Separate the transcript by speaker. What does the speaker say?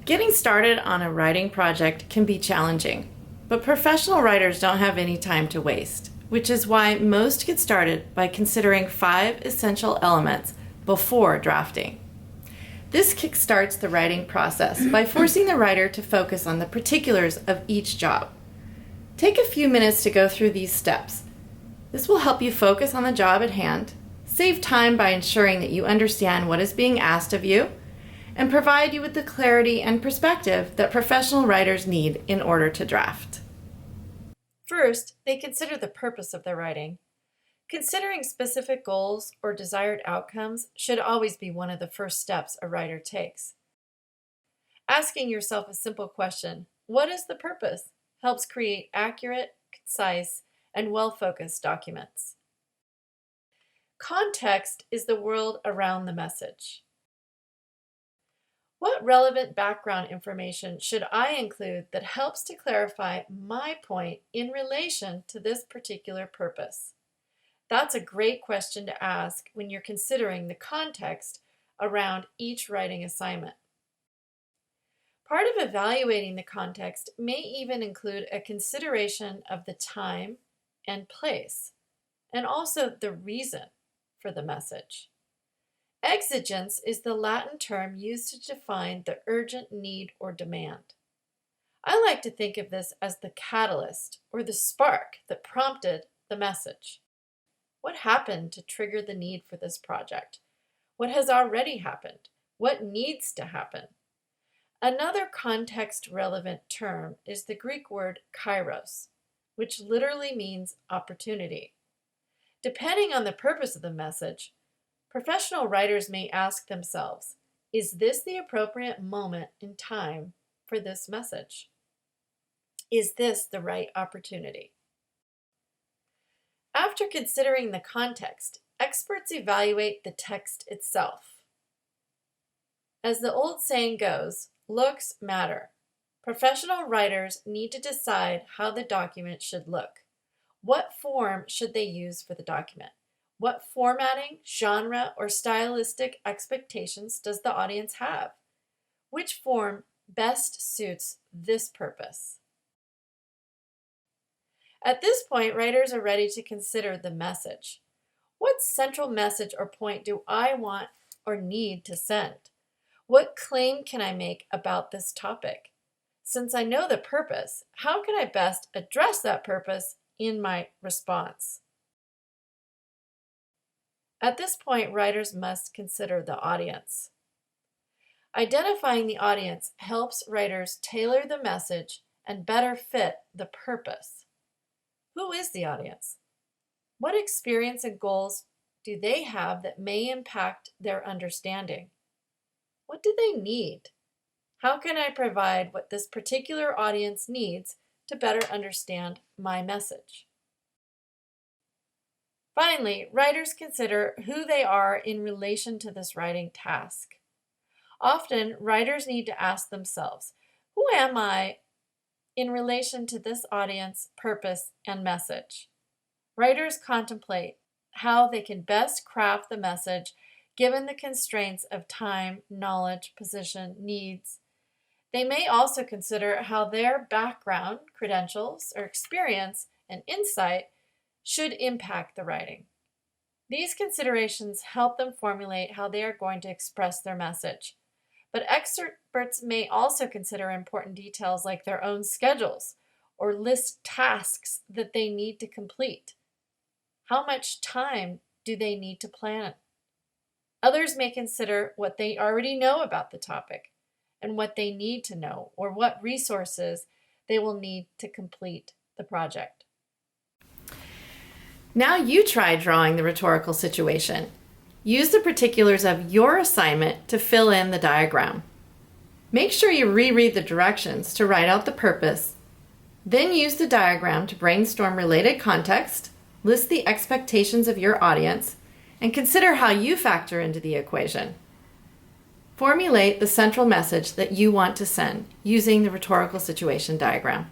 Speaker 1: Getting started on a writing project can be challenging, but professional writers don't have any time to waste, which is why most get started by considering 5 essential elements before drafting. This kickstarts the writing process by forcing the writer to focus on the particulars of each job. Take a few minutes to go through these steps. This will help you focus on the job at hand, save time by ensuring that you understand what is being asked of you, and provide you with the clarity and perspective that professional writers need in order to draft. First, they consider the purpose of their writing. Considering specific goals or desired outcomes should always be one of the first steps a writer takes. Asking yourself a simple question, "What is the purpose?" helps create accurate, concise, and well-focused documents. Context is the world around the message. What relevant background information should I include that helps to clarify my point in relation to this particular purpose? That's a great question to ask when you're considering the context around each writing assignment. Part of evaluating the context may even include a consideration of the time and place, and also the reason for the message. Exigence is the Latin term used to define the urgent need or demand. I like to think of this as the catalyst or the spark that prompted the message. What happened to trigger the need for this project? What has already happened? What needs to happen? Another context-relevant term is the Greek word kairos, which literally means opportunity. Depending on the purpose of the message, professional writers may ask themselves, is this the appropriate moment in time for this message? Is this the right opportunity? After considering the context, experts evaluate the text itself. As the old saying goes, looks matter. Professional writers need to decide how the document should look. What form should they use for the document? What formatting, genre, or stylistic expectations does the audience have? Which form best suits this purpose? At this point, writers are ready to consider the message. What central message or point do I want or need to send? What claim can I make about this topic? Since I know the purpose, how can I best address that purpose in my response? At this point, writers must consider the audience. Identifying the audience helps writers tailor the message and better fit the purpose. Who is the audience? What experience and goals do they have that may impact their understanding? What do they need? How can I provide what this particular audience needs to better understand my message? Finally, writers consider who they are in relation to this writing task. Often, writers need to ask themselves, who am I in relation to this audience, purpose, and message? Writers contemplate how they can best craft the message given the constraints of time, knowledge, position, needs. They may also consider how their background, credentials, or experience and insight should impact the writing. These considerations help them formulate how they are going to express their message. But experts may also consider important details like their own schedules or list tasks that they need to complete. How much time do they need to plan? Others may consider what they already know about the topic and what they need to know, or what resources they will need to complete the project. Now you try drawing the rhetorical situation. Use the particulars of your assignment to fill in the diagram. Make sure you reread the directions to write out the purpose. Then use the diagram to brainstorm related context, list the expectations of your audience, and consider how you factor into the equation. Formulate the central message that you want to send using the rhetorical situation diagram.